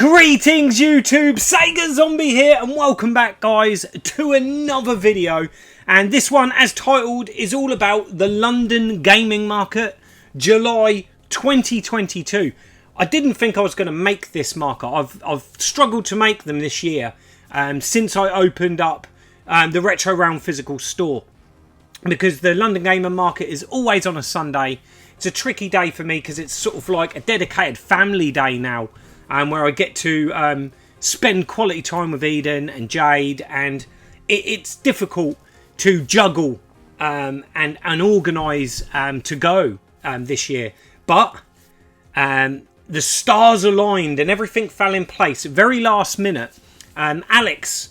Greetings YouTube, Sega Zombie here and welcome back guys to another video, and this one as titled is all about the London gaming market July 2022. I didn't think I was going to make this market. I've struggled to make them this year since I opened up the Retro Round physical store, because the London gaming market is always on a Sunday. It's a tricky day for me because it's sort of like a dedicated family day now, where I get to spend quality time with Eden and Jade, and it's difficult to juggle and organise to go this year. But the stars aligned and everything fell in place. Very last minute, Alex,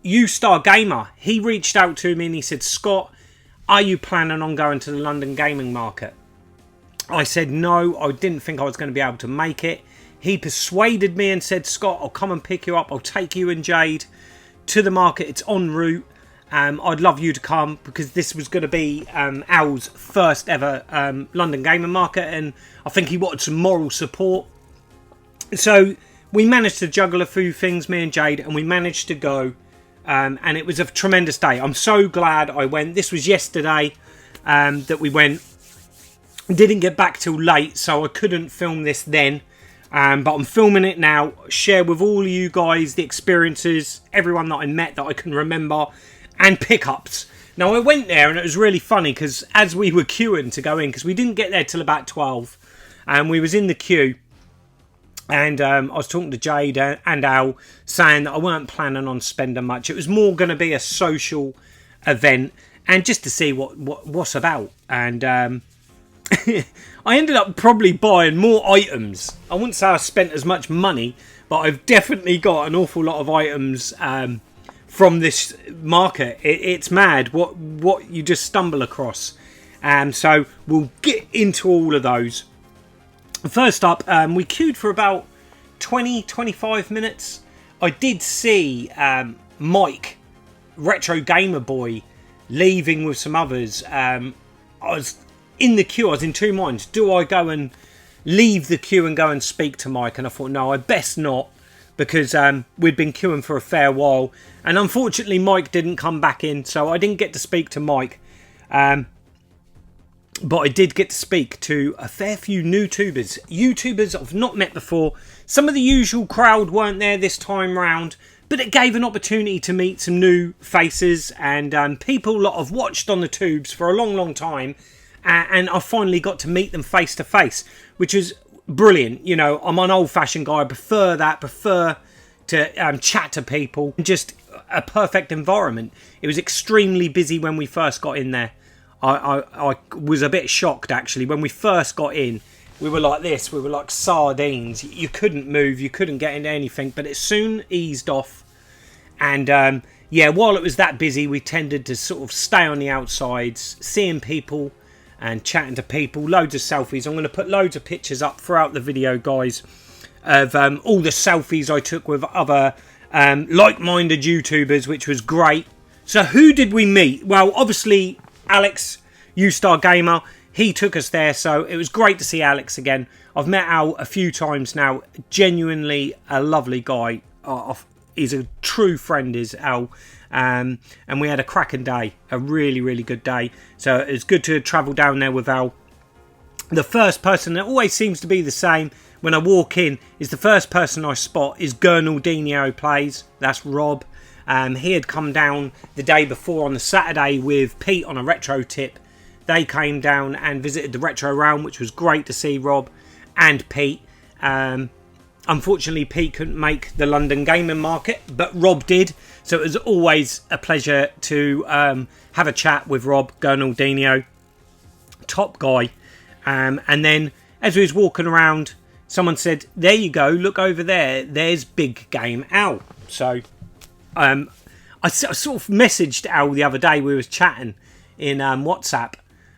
Ewstargamer, he reached out to me and he said, "Scott, are you planning on going to the London gaming market?" I said no, I didn't think I was going to be able to make it. He persuaded me and said, "Scott, I'll come and pick you up. I'll take you and Jade to the market. It's en route. I'd love you to come," because this was going to be Al's first ever London gaming market, and I think he wanted some moral support. So we managed to juggle a few things, me and Jade, and we managed to go. And it was a tremendous day. I'm so glad I went. This was yesterday that we went. Didn't get back till late, so I couldn't film this then, but I'm filming it now. Share with all of you guys the experiences, everyone that I met that I can remember, and pickups. Now I went there and it was really funny because as we were queuing to go in, because we didn't get there till about 12, and we was in the queue, and I was talking to Jade and Al, saying that I weren't planning on spending much. It was more going to be a social event and just to see what's about. And I ended up probably buying more items. I wouldn't say I spent as much money, but I've definitely got an awful lot of items from this market. It's mad what you just stumble across. So we'll get into all of those. First up, we queued for about 20-25 minutes. I did see Mike, Retro Gamer Boy, leaving with some others. I was in the queue. I was in two minds. Do I go and leave the queue and go and speak to Mike? And I thought, no, I best not, because we'd been queuing for a fair while. And unfortunately, Mike didn't come back in, so I didn't get to speak to Mike. But I did get to speak to a fair few new YouTubers I've not met before. Some of the usual crowd weren't there this time round, but it gave an opportunity to meet some new faces and people that I've watched on the tubes for a long, long time. And I finally got to meet them face to face, which is brilliant. You know, I'm an old-fashioned guy. I prefer that. Prefer to chat to people. Just a perfect environment. It was extremely busy when we first got in there. I was a bit shocked, actually. When we first got in, we were like this. We were like sardines. You couldn't move. You couldn't get into anything. But it soon eased off. And, yeah, while it was that busy, we tended to sort of stay on the outsides, seeing people and chatting to people. Loads of selfies. I'm going to put loads of pictures up throughout the video, guys, of all the selfies I took with other like-minded YouTubers, which was great. So who did we meet? Well, obviously, Alex, Ewstargamer, he took us there, so it was great to see Alex again. I've met Al a few times now. Genuinely a lovely guy. He's a true friend, is Al. And we had a cracking day, a really, really good day. So it's good to travel down there with Al. The first person that always seems to be the same when I walk in is the first person I spot is Gurnaldinho Plays. That's Rob. He had come down the day before on the Saturday with Pete on a retro tip. They came down and visited the Retro Round, which was great to see Rob and Pete. Unfortunately, Pete couldn't make the London gaming market, but Rob did. So it was always a pleasure to have a chat with Rob Gurnaldinho. Top guy. And then as we was walking around, someone said, "There you go, look over there. There's Big Game Al." So I sort of messaged Al the other day. We was chatting in WhatsApp.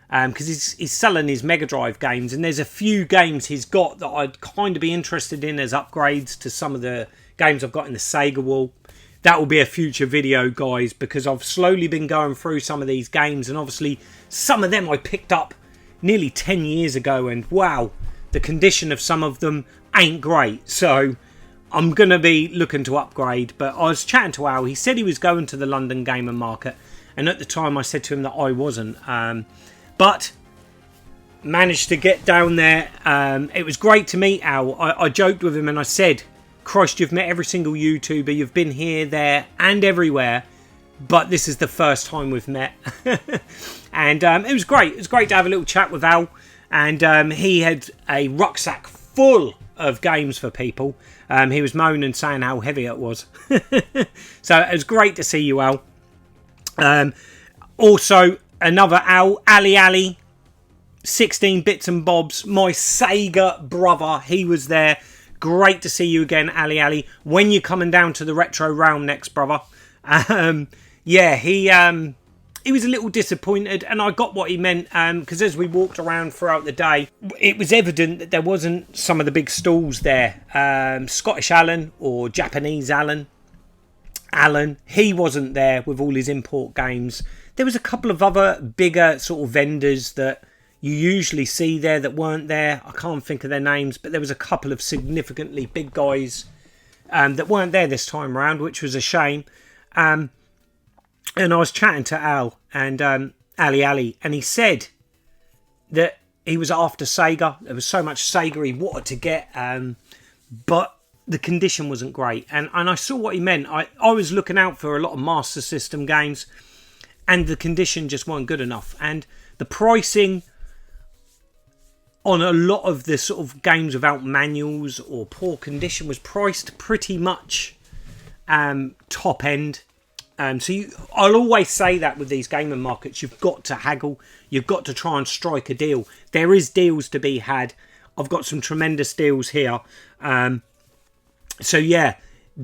Because he's selling his Mega Drive games, and there's a few games he's got that I'd kind of be interested in as upgrades to some of the games I've got in the Sega wall. That will be a future video, guys, because I've slowly been going through some of these games, and obviously some of them I picked up nearly 10 years ago, and wow, the condition of some of them ain't great. So I'm going to be looking to upgrade. But I was chatting to Al. He said he was going to the London Gamer Market. And at the time I said to him that I wasn't. But managed to get down there. It was great to meet Al. I joked with him and I said, Christ, you've met every single YouTuber. You've been here, there and everywhere. But this is the first time we've met. And it was great. It was great to have a little chat with Al. And he had a rucksack full of games for people. He was moaning, saying how heavy it was. So it was great to see you, Al. Also, another Al, Ali, 16 Bits and Bobs, my Sega brother. He was there. Great to see you again, Ali. When you're coming down to the Retro Realm next, brother. Yeah, he was a little disappointed, and I got what he meant, because as we walked around throughout the day, it was evident that there wasn't some of the big stalls there. Scottish Alan or Japanese Alan, he wasn't there with all his import games. There was a couple of other bigger sort of vendors that you usually see there that weren't there. I can't think of their names, but there was a couple of significantly big guys that weren't there this time around, which was a shame. And I was chatting to Al and Ali, and he said that he was after Sega. There was so much Sega he wanted to get, but the condition wasn't great. And I saw what he meant. I was looking out for a lot of Master System games, and the condition just weren't good enough. And the pricing on a lot of the sort of games without manuals or poor condition was priced pretty much top end. I'll always say that with these gaming markets, you've got to haggle. You've got to try and strike a deal. There is deals to be had. I've got some tremendous deals here. So yeah,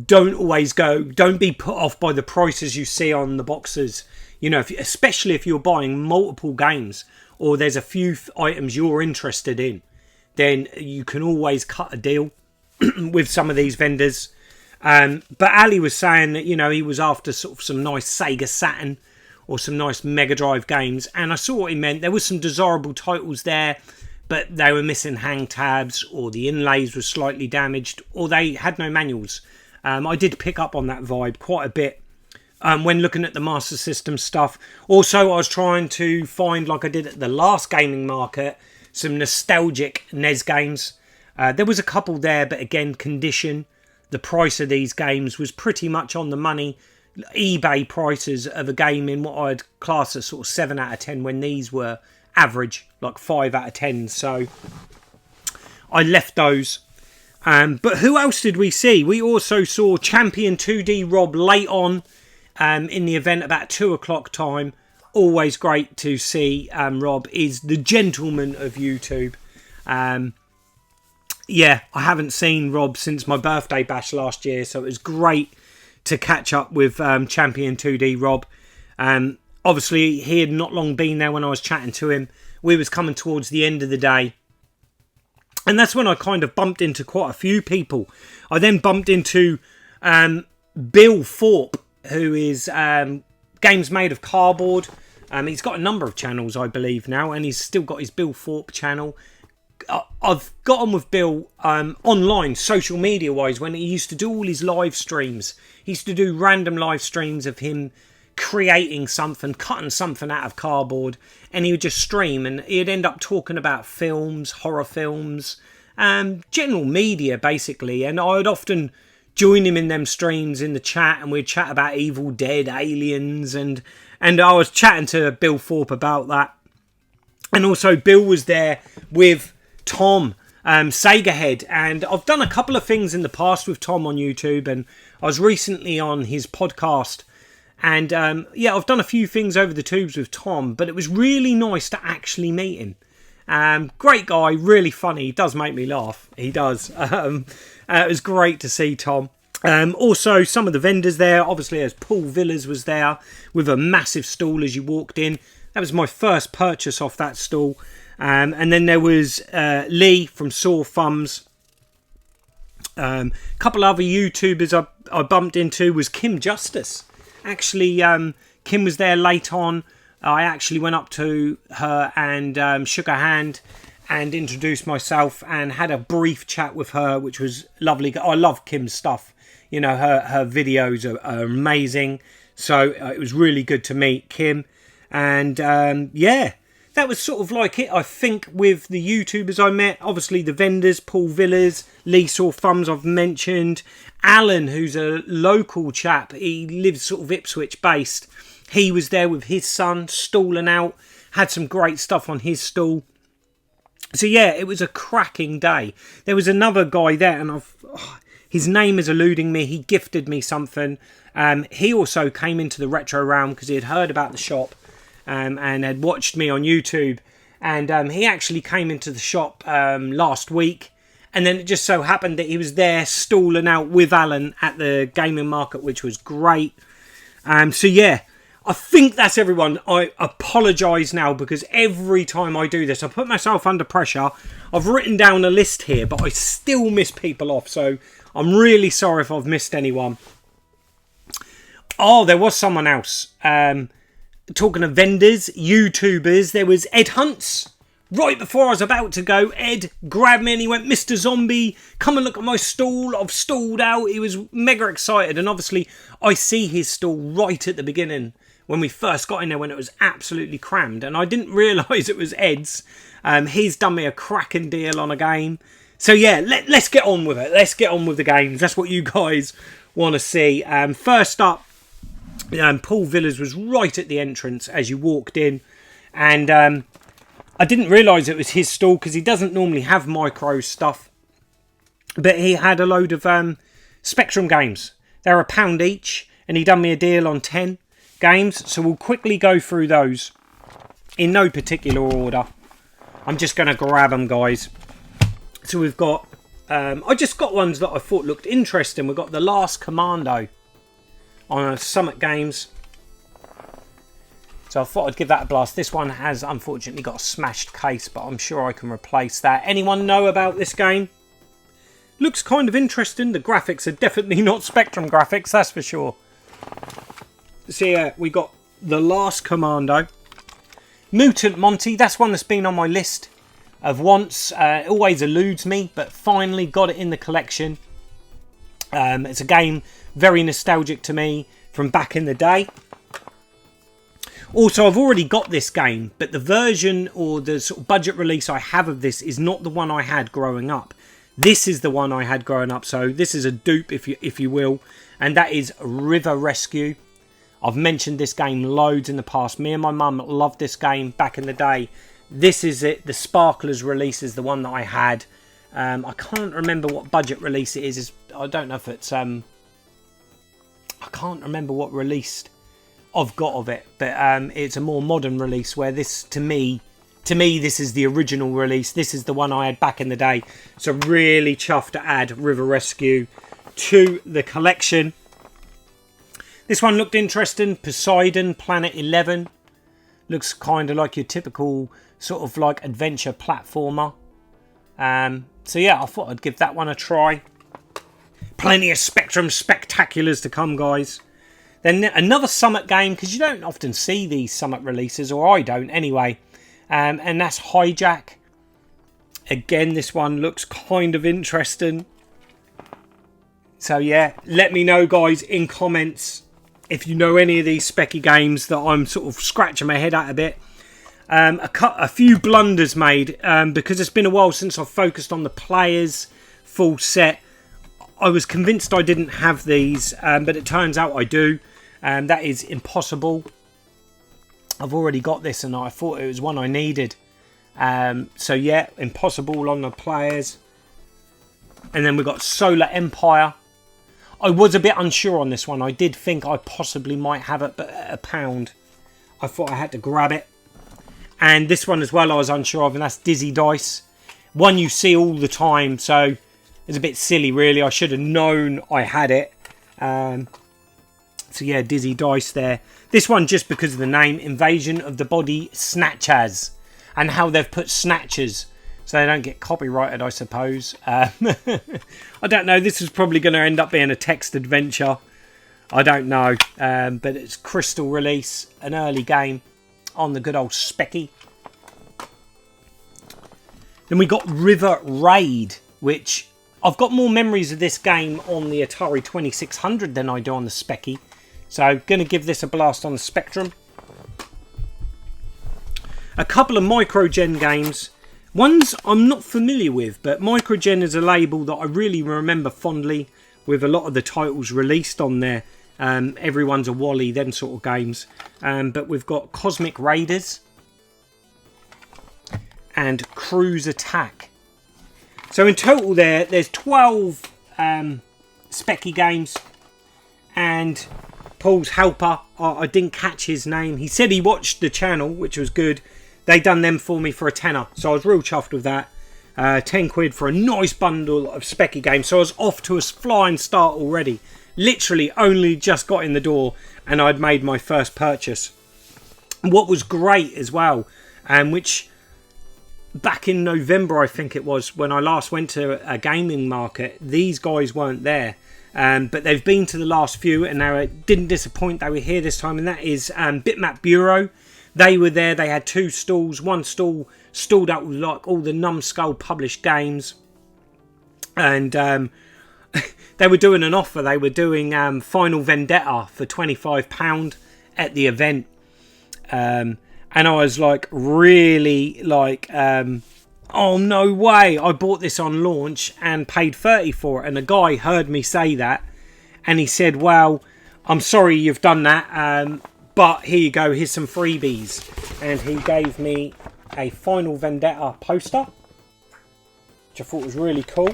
don't be put off by the prices you see on the boxes. You know, especially if you're buying multiple games or there's a few items you're interested in, then you can always cut a deal with some of these vendors. But Ali was saying that, you know, he was after sort of some nice Sega Saturn or some nice Mega Drive games. And I saw what he meant. There was some desirable titles there, but they were missing hang tabs, or the inlays were slightly damaged, or they had no manuals. I did pick up on that vibe quite a bit when looking at the Master System stuff. Also, I was trying to find, like I did at the last gaming market, some nostalgic NES games. There was a couple there, but again, condition. The price of these games was pretty much on the money. eBay prices of a game in what I'd class as sort of 7 out of 10 when these were average, like 5 out of 10. So I left those. But who else did we see? We also saw Champion 2D Rob late on in the event about 2 o'clock time. Always great to see Rob. Is the gentleman of YouTube. Yeah, I haven't seen Rob since my birthday bash last year, so it was great to catch up with Champion 2D Rob. Obviously, he had not long been there when I was chatting to him. We was coming towards the end of the day, and that's when I kind of bumped into quite a few people. I then bumped into Bill Thorpe, who is Games Made of Cardboard. He's got a number of channels, I believe, now, and he's still got his Bill Thorpe channel. I've got on with Bill online, social media wise, when he used to do all his live streams. He used to do random live streams of him creating something, cutting something out of cardboard, and he would just stream, and he'd end up talking about films, horror films, general media basically. And I would often join him in them streams in the chat, and we'd chat about Evil Dead, Aliens, and I was chatting to Bill Thorpe about that. And also Bill was there with Tom, Sega Head, and I've done a couple of things in the past with Tom on YouTube, and I was recently on his podcast, and yeah, I've done a few things over the tubes with Tom, but it was really nice to actually meet him. Great guy, really funny, he does make me laugh, he does. It was great to see Tom. Also, some of the vendors there, obviously, as Paul Villas was there with a massive stall as you walked in. That was my first purchase off that stall. And then there was Lee from Sore Thumbs. A couple other YouTubers I bumped into was Kim Justice. Actually, Kim was there late on. I actually went up to her and shook her hand and introduced myself and had a brief chat with her, which was lovely. I love Kim's stuff. You know, her videos are amazing. So it was really good to meet Kim. And yeah, that was sort of like it, I think, with the YouTubers I met. Obviously, the vendors, Paul Villas, Lee Saw Thumbs I've mentioned. Alan, who's a local chap. He lives sort of Ipswich based. He was there with his son, stalling out. Had some great stuff on his stall. So yeah, it was a cracking day. There was another guy there, and his name is eluding me. He gifted me something. He also came into the retro realm because he had heard about the shop and had watched me on YouTube. And he actually came into the shop last week. And then it just so happened that he was there stalling out with Alan at the gaming market, which was great. So yeah, I think that's everyone. I apologise now because every time I do this, I put myself under pressure. I've written down a list here, but I still miss people off. So I'm really sorry if I've missed anyone. Oh, there was someone else. Talking of vendors, YouTubers, there was Ed Hunts. Right before I was about to go, Ed grabbed me and he went, Mr. Zombie, come and look at my stall. I've stalled out. He was mega excited. And obviously, I see his stall right at the beginning when we first got in there when it was absolutely crammed. And I didn't realise it was Ed's. He's done me a cracking deal on a game. So yeah, let's get on with it. Let's get on with the games. That's what you guys want to see. First up, Paul Villas was right at the entrance as you walked in. And I didn't realise it was his stall because he doesn't normally have micro stuff. But he had a load of Spectrum games. They're £1 each. And he done me a deal on 10 games. So we'll quickly go through those in no particular order. I'm just going to grab them, guys. So we've got... I just got ones that I thought looked interesting. We've got The Last Commando on Summit Games. So I thought I'd give that a blast. This one has unfortunately got a smashed case, but I'm sure I can replace that. Anyone know about this game? Looks kind of interesting. The graphics are definitely not Spectrum graphics, that's for sure. So yeah, we got The Last Commando. Mutant Monty, that's one that's been on my list of wants. It always eludes me, but finally got it in the collection. It's a game very nostalgic to me from back in the day. Also, I've already got this game, but the version or the sort of budget release I have of this is not the one I had growing up. This is the one I had growing up, so this is a dupe, if you will, and that is River Rescue. I've mentioned this game loads in the past. Me and my mum loved this game back in the day. This is it. The Sparklers release is the one that I had. I can't remember what budget release it is. I don't know if it's... I can't remember what release I've got of it, but it's a more modern release where this, to me, this is the original release. This is the one I had back in the day. So really chuffed to add River Rescue to the collection. This one looked interesting. Poseidon, Planet 11. Looks kind of like your typical sort of like adventure platformer. So yeah, I thought I'd give that one a try. Plenty of Spectrum spectaculars to come, guys. Then another Summit game, because you don't often see these Summit releases, or I don't anyway. And that's Hijack. Again, this one looks kind of interesting. So yeah, let me know, guys, in comments if you know any of these specky games that I'm sort of scratching my head at a bit. A few blunders made because it's been a while since I've focused on the players full set. I was convinced I didn't have these, but it turns out I do. That is Impossible. I've already got this and I thought it was one I needed. So yeah, Impossible on the players. And then we've got Solar Empire. I was a bit unsure on this one. I did think I possibly might have it, but at £1, I thought I had to grab it. And this one as well I was unsure of, and that's Dizzy Dice. One you see all the time, so it's a bit silly really. I should have known I had it. So yeah, Dizzy Dice there. This one just because of the name, Invasion of the Body Snatchers. And how they've put Snatchers, so they don't get copyrighted, I suppose. I don't know, this is probably going to end up being a text adventure. I don't know. But it's Crystal release, an early game on the good old Specky. Then we got River Raid, which I've got more memories of this game on the Atari 2600 than I do on the Speccy. So going to give this a blast on the Spectrum. A couple of Microgen games. Ones I'm not familiar with, but Microgen is a label that I really remember fondly with a lot of the titles released on there. Everyone's a Wally, them sort of games. But we've got Cosmic Raiders and Cruise Attack. So in total there's 12 Speccy games. And Paul's helper, I didn't catch his name. He said he watched the channel, which was good. They done them for me for a tenner, so I was real chuffed with that. 10 quid for a nice bundle of Speccy games. So I was off to a flying start already. Literally only just got in the door and I'd made my first purchase. And what was great as well, which back in November I think it was, when I last went to a gaming market, these guys weren't there. But they've been to the last few and it didn't disappoint. They were here this time, and that is Bitmap Bureau. They were there. They had 2 stalls. One stall stalled up with like all the Numbskull published games. And they were doing an offer. They were doing Final Vendetta for £25 at the event. And I was like, really like, oh no way. I bought this on launch and paid 30 for it. And the guy heard me say that. And he said, well, I'm sorry you've done that. But here you go, here's some freebies. And he gave me a Final Vendetta poster, which I thought was really cool.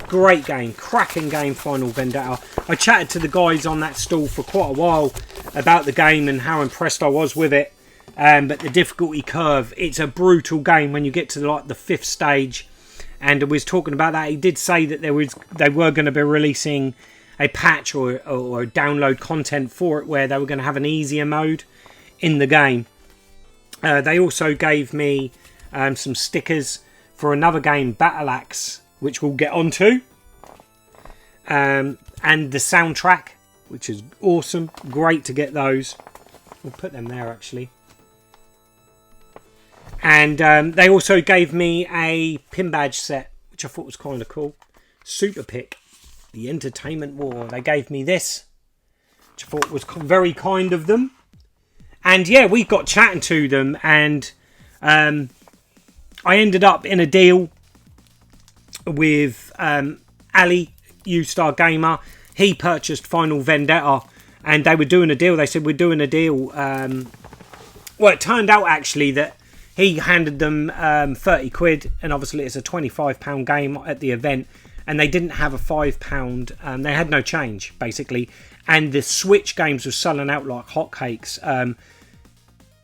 Great game, cracking game, Final Vendetta. I chatted to the guys on that stall for quite a while about the game and how impressed I was with it. But the difficulty curve, it's a brutal game when you get to like the 5th stage. And I was talking about that. He did say that they were going to be releasing a patch or download content for it where they were going to have an easier mode in the game. They also gave me some stickers for another game, Battle Axe, which we'll get onto. And the soundtrack, which is awesome. Great to get those. We'll put them there actually. And they also gave me a pin badge set, which I thought was kind of cool. Super Pick. The Entertainment War. They gave me this, which I thought was very kind of them. And yeah, we got chatting to them, and I ended up in a deal with Ali, Ewstargamer. He purchased Final Vendetta, and they were doing a deal. They said, we're doing a deal. Well, it turned out actually that he handed them 30 quid, and obviously it's a £25 game at the event. And they didn't have a £5. They had no change, basically. And the Switch games were selling out like hotcakes.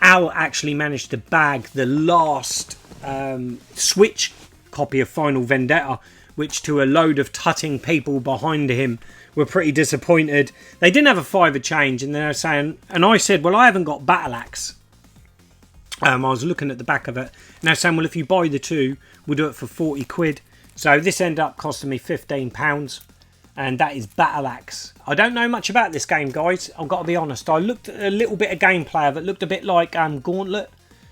Al actually managed to bag the last Switch copy of Final Vendetta, which to a load of tutting people behind him were pretty disappointed. They didn't have a £5 change, and they were saying, and I said, well, I haven't got Battle Axe. I was looking at the back of it. And they're saying, well, if you buy the 2, we'll do it for 40 quid. So this ended up costing me £15, and that is Battle Axe. I don't know much about this game, guys. I've got to be honest. I looked at a little bit of gameplay of it. Looked a bit like Gauntlet,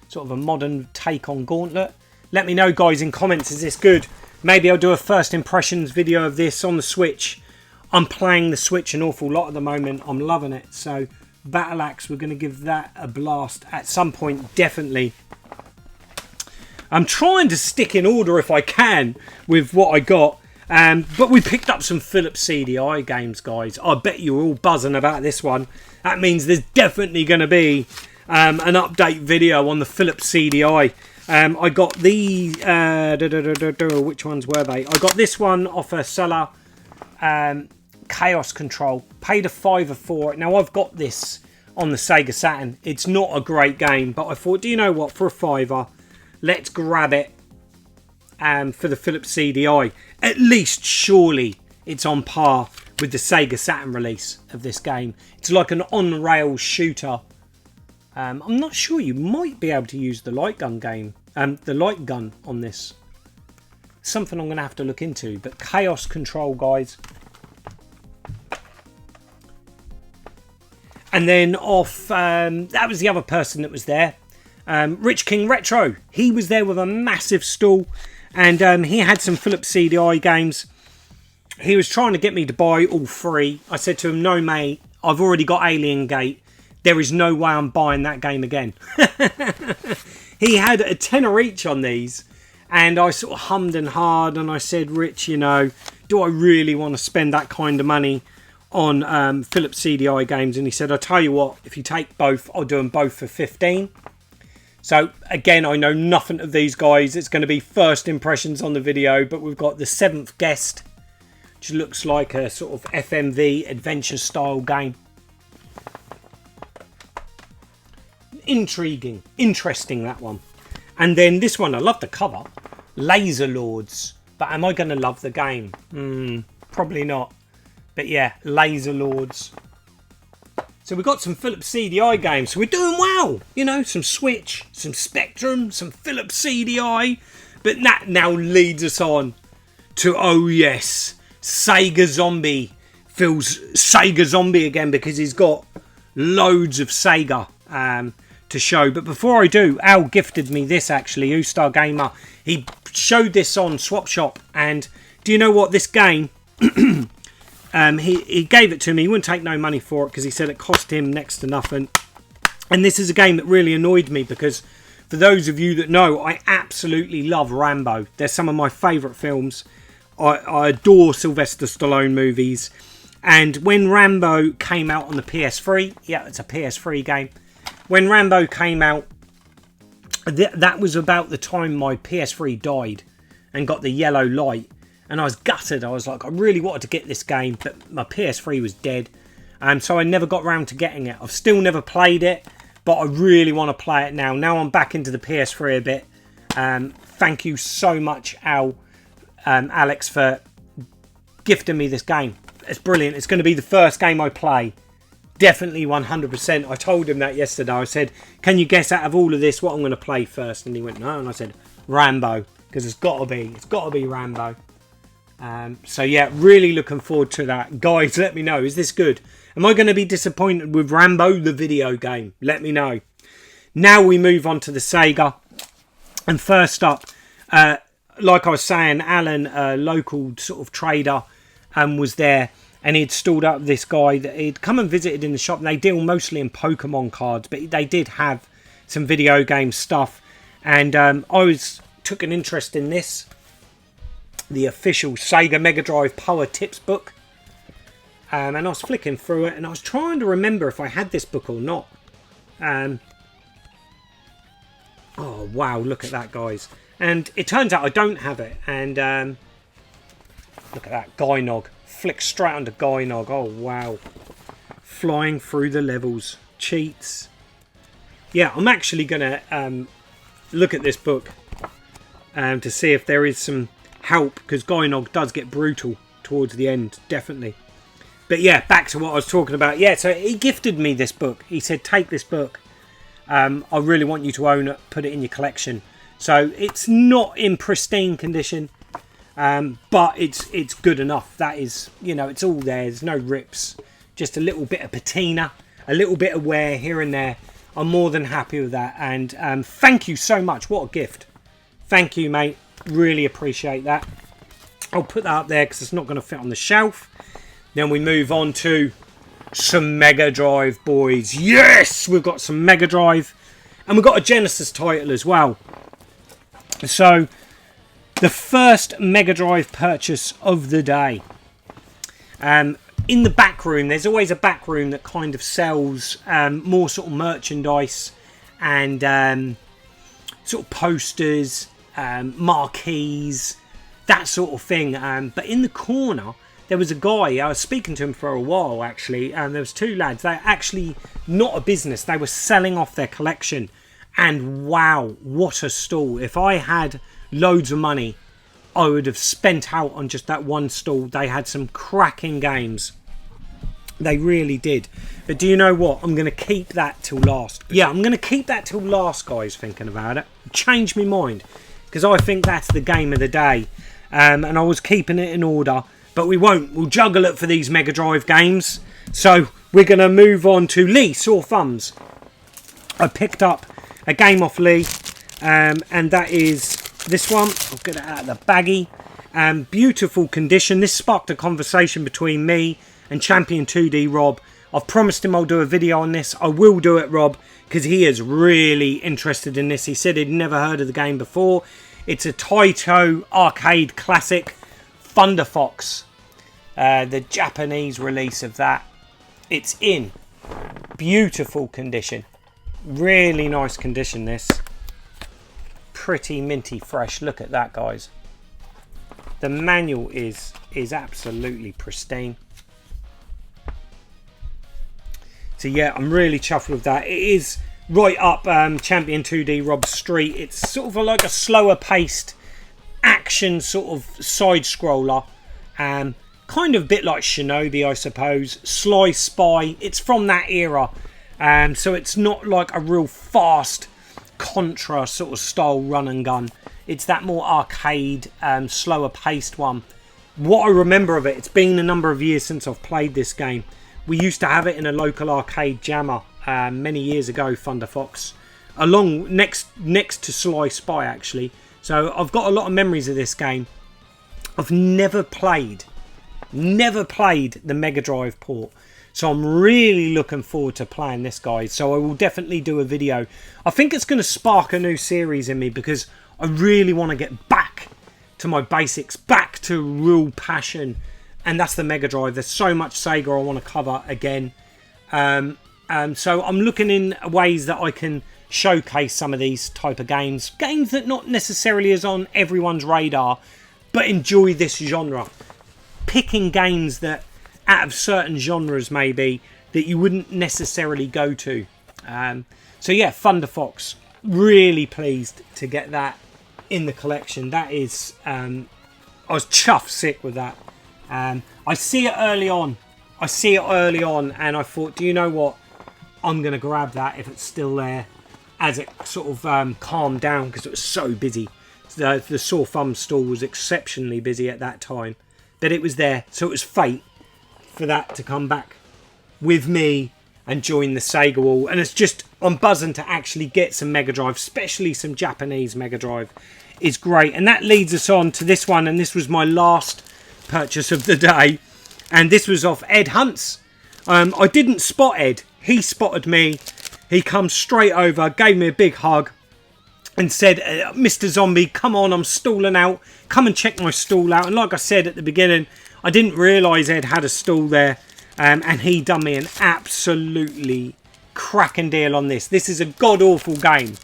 sort of a modern take on Gauntlet. Let me know, guys, in comments, is this good? Maybe I'll do a first impressions video of this on the Switch. I'm playing the Switch an awful lot at the moment. I'm loving it. So Battle Axe, we're going to give that a blast at some point, definitely. I'm trying to stick in order if I can with what I got. But we picked up some Philips CDI games, guys. I bet you're all buzzing about this one. That means there's definitely going to be an update video on the Philips CDI. I got the... which ones were they? I got this one off a seller. Chaos Control. Paid a £5 for it. Now, I've got this on the Sega Saturn. It's not a great game, but I thought, do you know what? For a £5... let's grab it for the Philips CDI. At least, surely, it's on par with the Sega Saturn release of this game. It's like an on-rail shooter. I'm not sure. You might be able to use the light gun game. The light gun on this. Something I'm going to have to look into. But Chaos Control, guys. And then off... that was the other person that was there. Rich King Retro, he was there with a massive stall. And he had some Philips CDI games. He was trying to get me to buy all 3. I said to him, no mate, I've already got Alien Gate. There is no way I'm buying that game again. He had a tenner each on these. And I sort of hummed and hawed, and I said, Rich, you know, do I really want to spend that kind of money on Philips CDI games? And he said, I'll tell you what, if you take both, I'll do them both for 15. So, again, I know nothing of these guys. It's going to be first impressions on the video, but we've got the 7th Guest, which looks like a sort of FMV adventure-style game. Intriguing. Interesting, that one. And then this one, I love the cover. Laser Lords. But am I going to love the game? Probably not. But yeah, Laser Lords. So we've got some Philips CDI games. So we're doing well. You know, some Switch, some Spectrum, some Philips CDI. But that now leads us on to, oh yes, Sega Zombie. Feels Sega Zombie again because he's got loads of Sega to show. But before I do, Al gifted me this actually, Ewstargamer. He showed this on Swap Shop, and do you know what, this game, he gave it to me. He wouldn't take no money for it because he said it cost him next to nothing. And this is a game that really annoyed me because, for those of you that know, I absolutely love Rambo. They're some of my favourite films. I adore Sylvester Stallone movies. And when Rambo came out on the PS3, yeah, it's a PS3 game. When Rambo came out, that was about the time my PS3 died and got the yellow light. And I was gutted. I was like, I really wanted to get this game, but my PS3 was dead. So I never got round to getting it. I've still never played it, but I really want to play it now. Now I'm back into the PS3 a bit. Thank you so much, Alex, for gifting me this game. It's brilliant. It's going to be the first game I play. Definitely 100%. I told him that yesterday. I said, can you guess out of all of this what I'm going to play first? And he went, no. And I said, Rambo. Because it's got to be Rambo. So yeah, really looking forward to that. Guys, let me know. Is this good? Am I going to be disappointed with Rambo, the video game? Let me know. Now we move on to the Sega. And first up, like I was saying, Alan, a local sort of trader, was there. And he'd stalled up this guy that he'd come and visited in the shop. And they deal mostly in Pokemon cards, but they did have some video game stuff. And I took an interest in this. The official Sega Mega Drive Power Tips book. And I was flicking through it. And I was trying to remember if I had this book or not. Oh, wow. Look at that, guys. And it turns out I don't have it. And look at that. Gynog. Flick straight onto Gynog. Oh, wow. Flying through the levels. Cheats. Yeah, I'm actually going to look at this book to see if there is some help, because Gynog does get brutal towards the end, definitely. But yeah, back to what I was talking about. Yeah, so he gifted me this book. He said, take this book. I really want you to own it, put it in your collection. So it's not in pristine condition. But it's good enough. That is, you know, it's all there. There's no rips. Just a little bit of patina, a little bit of wear here and there. I'm more than happy with that. And thank you so much. What a gift. Thank you, mate. Really appreciate that. I'll put that up there because it's not going to fit on the shelf. Then we move on to some Mega Drive, boys. Yes! We've got some Mega Drive. And we've got a Genesis title as well. So the first Mega Drive purchase of the day. In the back room, there's always a back room that kind of sells more sort of merchandise and sort of posters, marquees, that sort of thing. But in the corner, there was a guy. I was speaking to him for a while, actually, and there was two lads. They're actually not a business. They were selling off their collection. And wow, what a stall. If I had loads of money, I would have spent out on just that one stall. They had some cracking games. They really did. But do you know what? I'm going to keep that till last. Yeah, I'm going to keep that till last, guys, thinking about it. Change my mind. Because I think that's the game of the day. And I was keeping it in order. But we won't. We'll juggle it for these Mega Drive games. So we're going to move on to Lee, Sore Thumbs. I picked up a game off Lee. And that is This one, I'll get it out of the baggie. Beautiful condition. This sparked a conversation between me and Champion 2D Rob. I've promised him I'll do a video on this. I will do it, Rob, because he is really interested in this. He said he'd never heard of the game before. It's a Taito arcade classic, Thunder Fox. The Japanese release of that. It's in beautiful condition. Really nice condition, this. Pretty minty fresh. Look at that, guys. The manual is absolutely pristine. So yeah, I'm really chuffed with that. It is right up Champion 2D Rob's street. It's sort of like a slower paced action sort of side scroller. Kind of a bit like Shinobi, I suppose. Sly Spy. It's from that era. So it's not like a real fast Contra sort of style run and gun. It's that more arcade, slower paced one. What I remember of it, it's been a number of years since I've played this game. We used to have it in a local arcade jammer many years ago, Thunder Fox. Along next to Sly Spy, actually. So I've got a lot of memories of this game. I've never played the Mega Drive port. So I'm really looking forward to playing this, guys. So I will definitely do a video. I think it's going to spark a new series in me because I really want to get back to my basics, back to real passion. And that's the Mega Drive. There's so much Sega I want to cover again. So I'm looking in ways that I can showcase some of these type of games. Games that not necessarily is on everyone's radar, but enjoy this genre. Picking games that out of certain genres maybe that you wouldn't necessarily go to. So yeah, Thunder Fox. Really pleased to get that in the collection. That is, I was chuffed sick with that. I see it early on. And I thought, do you know what? I'm going to grab that if it's still there, as it sort of calmed down because it was so busy. The Sore Thumb stall was exceptionally busy at that time. But it was there, so it was fate for that to come back with me and join the Sega wall. And it's just, I'm buzzing to actually get some Mega Drive, especially some Japanese Mega Drive. It's great. And that leads us on to this one, and this was my last purchase of the day. And this was off Ed Hunt's. I didn't spot Ed. He spotted me. He comes straight over, gave me a big hug, and said, Mr. Zombie, come on, I'm stalling out. Come and check my stall out. And like I said at the beginning, I didn't realise Ed had a stall there. And he done me an absolutely cracking deal on this. This is a god-awful game.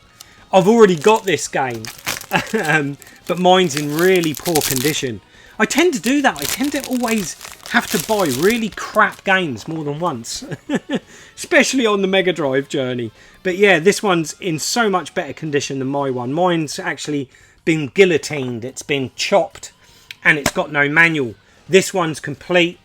I've already got this game. But mine's in really poor condition. I tend to do that. I tend to always have to buy really crap games more than once. Especially on the Mega Drive journey. But yeah, this one's in so much better condition than my one. Mine's actually been guillotined. It's been chopped. And it's got no manual. This one's complete,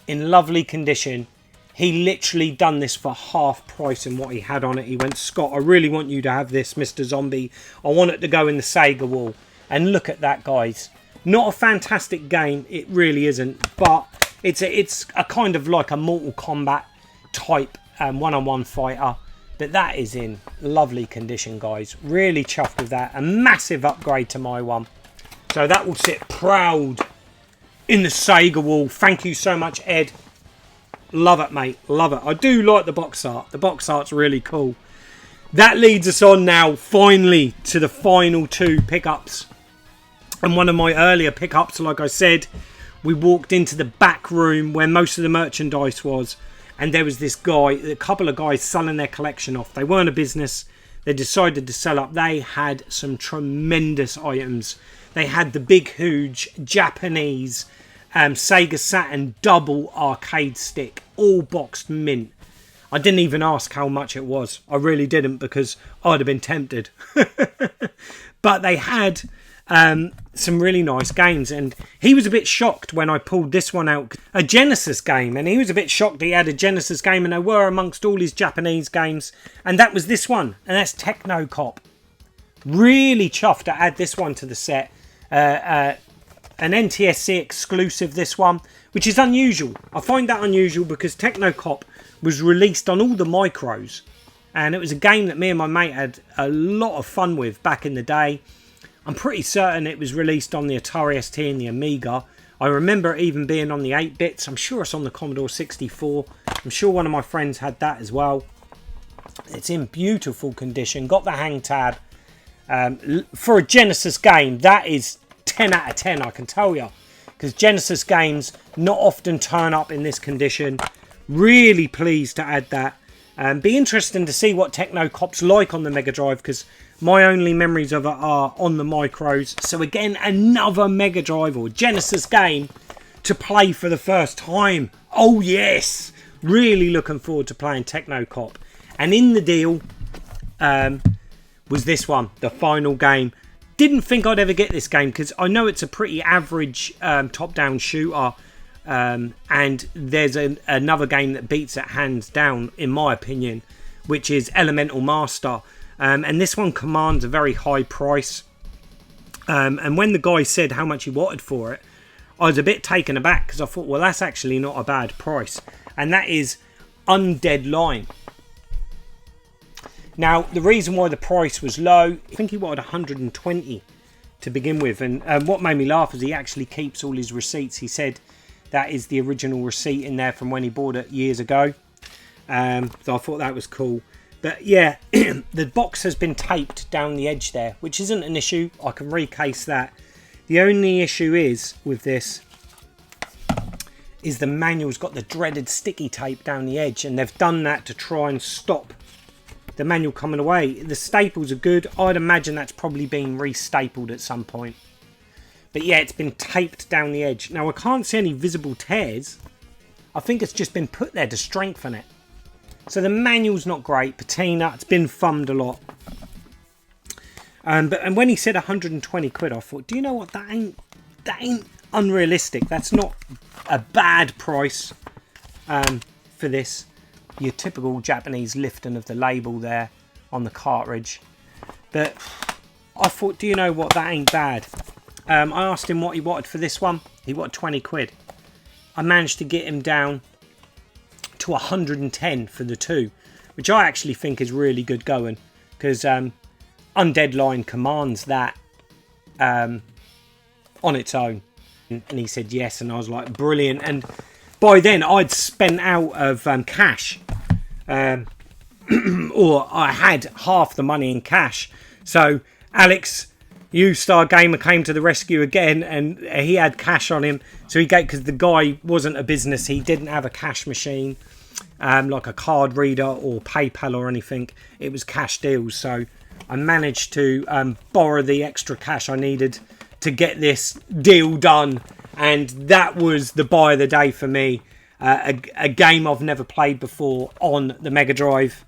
in lovely condition. He literally done this for half price in what he had on it. He went, Scott, I really want you to have this, Mr. Zombie. I want it to go in the Sega wall. And look at that, guys. Not a fantastic game. It really isn't. But it's a kind of like a Mortal Kombat type one-on-one fighter. But that is in lovely condition, guys. Really chuffed with that. A massive upgrade to my one. So that will sit proud in the Sega wall. Thank you so much, Ed. Love it, mate. Love it. I do like the box art. The box art's really cool. That leads us on now, finally, to the final two pickups. And one of my earlier pickups, like I said, we walked into the back room where most of the merchandise was. And there was this guy, a couple of guys selling their collection off. They weren't a business. They decided to sell up. They had some tremendous items. They had the big, huge Japanese Sega Saturn double arcade stick, all boxed mint. I didn't even ask how much it was. I really didn't, because I'd have been tempted. But they had some really nice games, and he was a bit shocked when I pulled this one out, a Genesis game, and he was a bit shocked he had a Genesis game, and they were amongst all his Japanese games, and that was this one, and that's Techno Cop. Really chuffed to add this one to the set. An NTSC exclusive, this one, which is unusual. I find that unusual because Techno Cop was released on all the micros, and it was a game that me and my mate had a lot of fun with back in the day. I'm pretty certain it was released on the Atari ST and the Amiga. I remember it even being on the 8-bits. I'm sure it's on the Commodore 64. I'm sure one of my friends had that as well. It's in beautiful condition. Got the hang tab. For a Genesis game, that is 10 out of 10, I can tell you. Because Genesis games not often turn up in this condition. Really pleased to add that. Be interesting to see what Techno Cop's like on the Mega Drive, because my only memories of it are on the micros. So again, another Mega Drive or Genesis game to play for the first time. Oh yes! Really looking forward to playing Techno Cop. And in the deal was this one, the final game. Didn't think I'd ever get this game, because I know it's a pretty average top-down shooter. And there's another game that beats it hands down, in my opinion, which is Elemental Master. And this one commands a very high price. And when the guy said how much he wanted for it, I was a bit taken aback, because I thought, well, that's actually not a bad price. And that is Undead Line. Now, the reason why the price was low, I think he wanted 120 to begin with. And what made me laugh is he actually keeps all his receipts. He said that is the original receipt in there from when he bought it years ago. So I thought that was cool. But yeah, the box has been taped down the edge there, which isn't an issue. I can recase that. The only issue is with this is the manual's got the dreaded sticky tape down the edge, and they've done that to try and stop the manual coming away. The staples are good. I'd imagine that's probably been restapled at some point. But yeah, it's been taped down the edge. Now, I can't see any visible tears. I think it's just been put there to strengthen it. So the manual's not great. Patina, it's been thumbed a lot. And when he said 120 quid, I thought, do you know what? That ain't unrealistic. That's not a bad price for this. Your typical Japanese lifting of the label there on the cartridge. But I thought, do you know what? That ain't bad. I asked him what he wanted for this one. He wanted 20 quid. I managed to get him down to 110 for the two, which I actually think is really good going, because Undead Line commands that on its own. And he said yes, and I was like, brilliant. And by then I'd spent out of cash, or I had half the money in cash. So Alex, Ewstargamer, came to the rescue again, and he had cash on him. So he gave, because the guy wasn't a business, he didn't have a cash machine, like a card reader or PayPal or anything. It was cash deals. So I managed to borrow the extra cash I needed to get this deal done, and that was the buy of the day for me. A game I've never played before on the Mega Drive,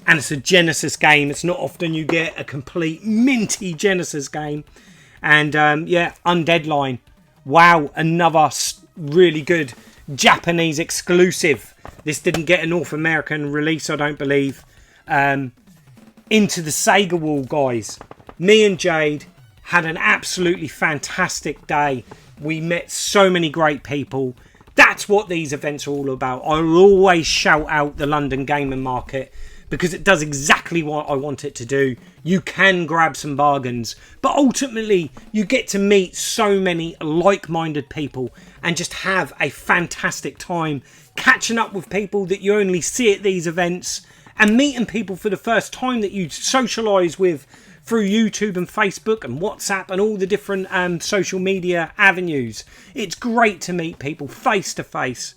and it's a Genesis game. It's not often you get a complete minty Genesis game. And yeah, Undead Line. Wow, another really good Japanese exclusive. This didn't get a North American release, I don't believe. Into the Sega wall, guys. Me and Jade had an absolutely fantastic day. We met so many great people. That's what these events are all about. I'll always shout out the London gaming market, because it does exactly what I want it to do. You can grab some bargains, but ultimately you get to meet so many like-minded people and just have a fantastic time catching up with people that you only see at these events, and meeting people for the first time that you socialise with through YouTube and Facebook and WhatsApp and all the different social media avenues. It's great to meet people face to face.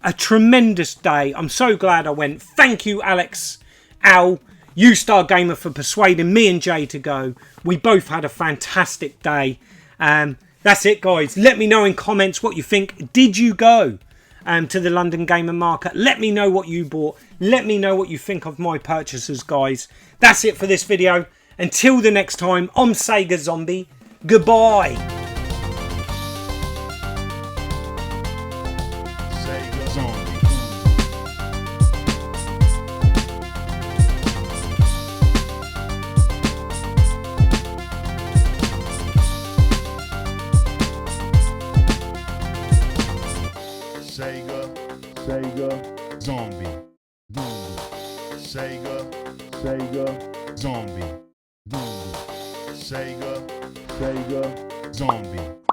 A tremendous day. I'm so glad I went. Thank you, Alex, Al, Ewstargamer, for persuading me and Jay to go. We both had a fantastic day. That's it, guys. Let me know in comments what you think. Did you go to the London Gamer Market? Let me know what you bought. Let me know what you think of my purchases, guys. That's it for this video. Until the next time, I'm Sega Zombie. Goodbye. Sega Zombie. Sega Zombie. Sega Zombie. Sega Sega Zombie.